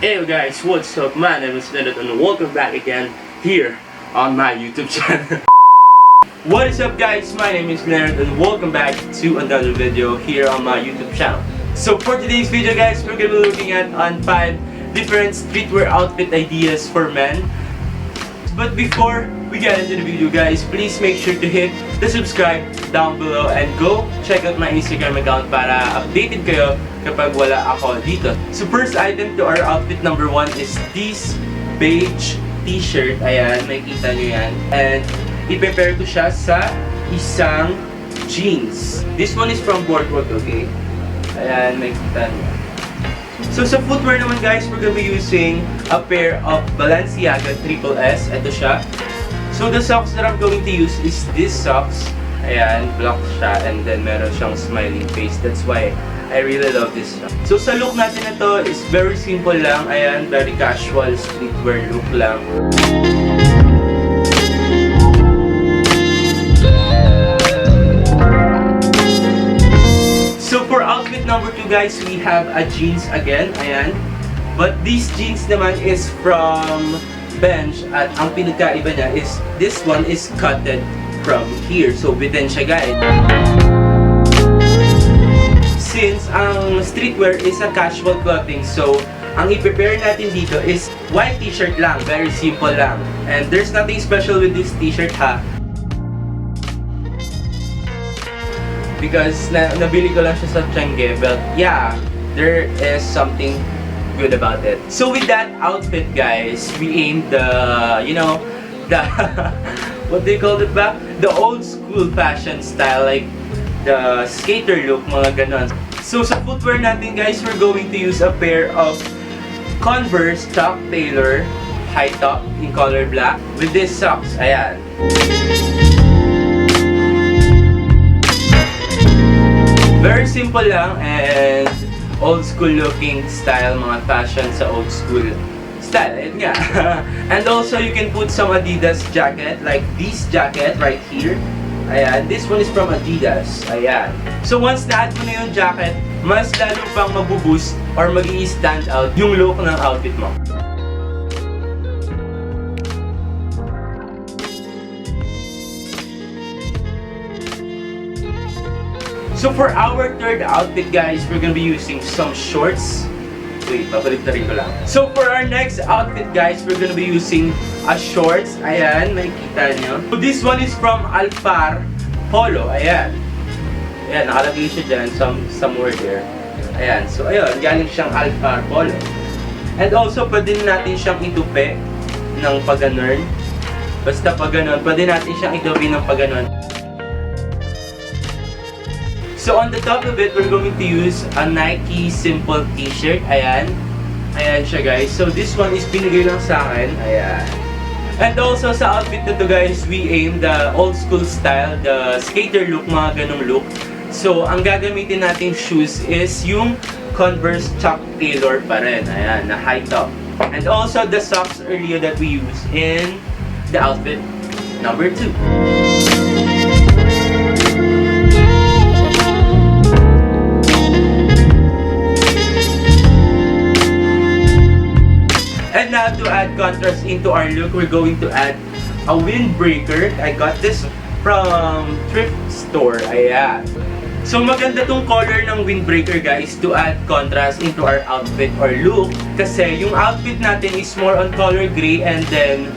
Hey guys, what's up? My name is Lenard and welcome back again here on my YouTube channel. What is up guys? My name is Lenard and welcome back to another video here on my YouTube channel. So for today's video guys, we're gonna be looking at on 5 different streetwear outfit ideas for men. But before we get into the video guys, please make sure to hit the subscribe down below and go check out my Instagram account para updated kayo kapag wala ako dito. So first item to our outfit number 1 is this beige t-shirt. Ayan, makikita nyo yan. And i-prepare ko siya sa isang jeans. This one is from Boardwalk, okay? Ayan, makikita nyo. So sa footwear naman guys, we're gonna be using a pair of Balenciaga SSS. Ito siya. So the socks that I'm going to use is this socks. Ayan, black siya and then meron siyang smiling face. That's why I really love this socks. So sa look natin na to is very simple lang. Ayan, very casual streetwear look lang. So for outfit number 2 guys, we have a jeans again, ayan. But this jeans naman is from Bench at ang pinagkaiba niya is this one is cutted from here. So within siya guys. Since ang streetwear is a casual clothing, so ang i-prepare natin dito is white t-shirt lang, very simple lang. And there's nothing special with this t-shirt ha. Because nabili ko lang siya sa Tiangge, but yeah, there is something good about it. So with that outfit guys, we aimed the, you know, the what do you call it ba? The old school fashion style, like the skater look, mga ganon. So sa footwear natin guys, we're going to use a pair of Converse Chuck Taylor high top in color black with this socks, ayan. Very simple lang and old school looking style, mga fashion sa old school style, ayun nga. And also you can put some Adidas jacket like this jacket right here. Ayan, this one is from Adidas, ayan. So once na-add mo na yung jacket, mas lalo pang mabuboost or mag-i-stand out yung look ng outfit mo. So for our third outfit guys, we're gonna be using some shorts. Wait, babalik na rin ko lang. So for our next outfit guys, we're gonna be using a shorts. Ayan, makikita nyo. So this one is from Alfar Polo. Ayan. Ayan, nakalagay siya dyan, somewhere there. Ayan, so ayun, galing siyang Alfar Polo. And also, pwede natin siyang itupi ng pag-ganon. Basta pag-ganon, pwede natin siyang itupi ng pag-ganon. So on the top of it, we're going to use a Nike simple t-shirt. Ayan. Ayan siya guys. So this one is binigay lang sa akin. Ayan. And also sa outfit na to guys, we aim the old school style, the skater look, mga ganong look. So ang gagamitin nating shoes is yung Converse Chuck Taylor pa rin. Ayan, na high top. And also the socks earlier that we use in the outfit number 2. And now to add contrast into our look, we're going to add a windbreaker. I got this from thrift store. Ayan. So maganda tong color ng windbreaker guys to add contrast into our outfit or look. Kasi yung outfit natin is more on color gray and then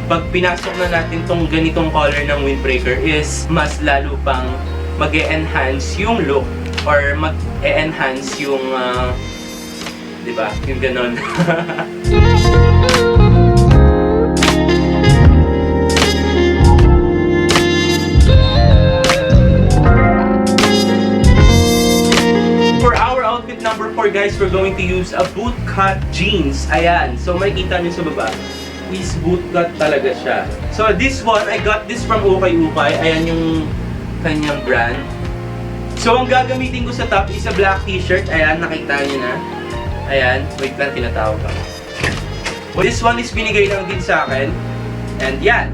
pag pinasok na natin tong ganitong color ng windbreaker is mas lalo pang mag-e-enhance yung look or mag-e-enhance yung diba? Yung ganon. For our outfit number 4 guys, we're going to use a bootcut jeans. Ayan. So makikita nyo sa baba is bootcut talaga siya. So this one, I got this from Ukay Ukay. Ayan yung kanyang brand. So ang gagamitin ko sa top is a black t-shirt. Ayan, nakita nyo na. Ayan, wait lang, tinatawag ako. Well, this one is binigay lang din sa akin. And yan.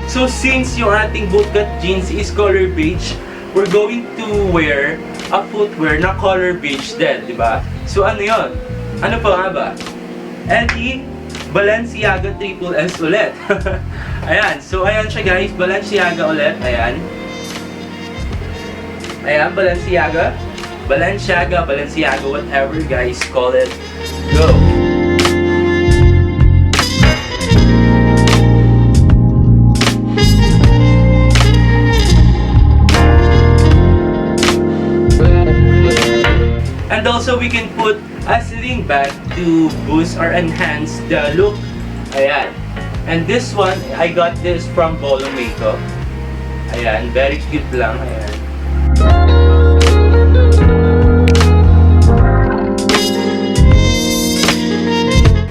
So since yung ating bootcut jeans is color beige, we're going to wear a footwear na color beige din, di ba? So ano yon? Ano pa nga ba? Eddie Balenciaga Triple S ulit. Ayan, so ayan siya guys, Balenciaga ulit, ayan. Ayan, Balenciaga, whatever you guys call it. Go! And also we can put a sling bag to boost or enhance the look. Ayan. And this one, I got this from Bolo Makeup. Ayan, very cute lang. Ayan.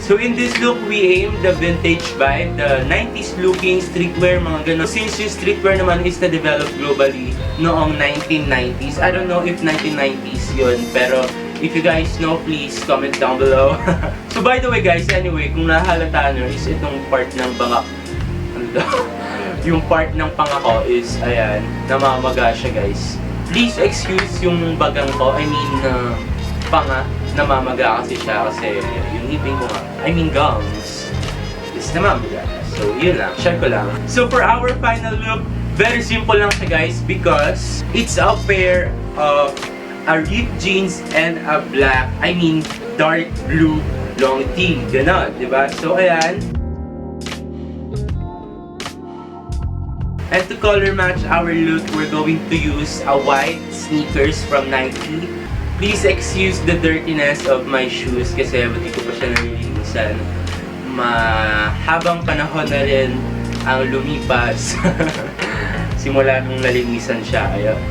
So in this look, we aim the vintage vibe, the 90s looking streetwear, mga ganun. Since yung streetwear naman is na-develop globally noong 1990s. I don't know if 1990s yun, pero if you guys know, please comment down below. So by the way guys, anyway, kung nahalata nyo is itong part ng bangak. Yung part ng panga ko is, ayan, namamaga siya guys. Please excuse yung bagang ko, I mean, panga. Namamaga kasi siya kasi yung ngipin ko nga, I mean gums, is namamaga. So yun lang, share ko lang. So for our final look, very simple lang siya guys because it's a pair of a ripped jeans and a black, I mean dark blue long tee, ganon, diba? So ayan. And to color match our look, we're going to use a white sneakers from Nike. Please excuse the dirtiness of my shoes kasi hindi ko pa siya nalilinisan. Mahabang panahon na rin ang lumipas. Simula nung nalinisan siya. Ayun.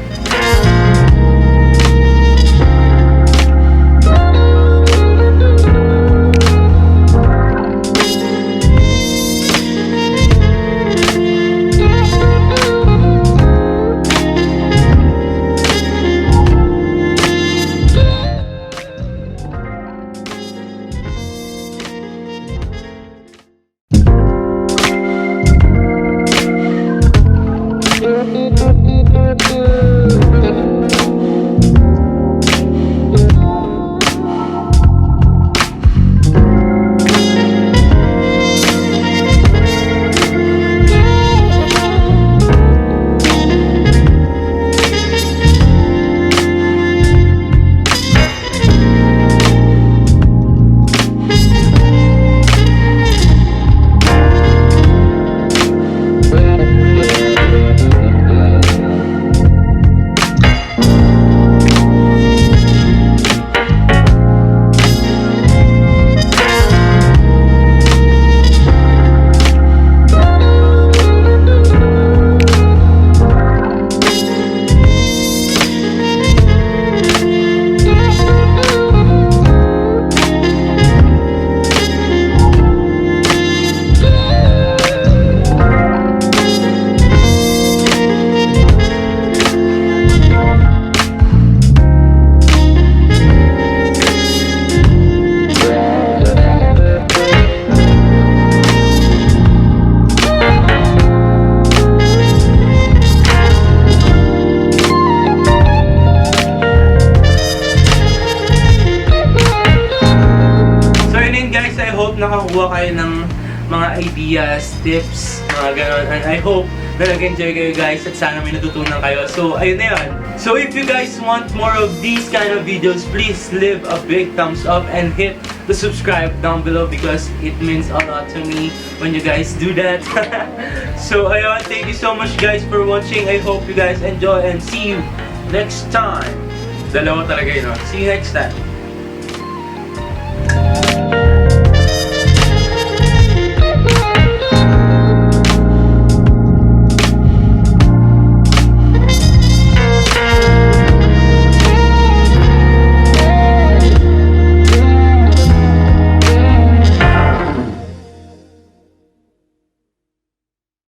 Nakakuha kayo ng mga ideas, tips, mga ganon. And I hope na nag-enjoy kayo guys at sana may natutunan kayo. So, ayun na yun. So, if you guys want more of these kind of videos, please leave a big thumbs up and hit the subscribe down below because it means a lot to me when you guys do that. So, ayun. Thank you so much guys for watching. I hope you guys enjoy and see you next time. Dalawa talaga yun. See you next time.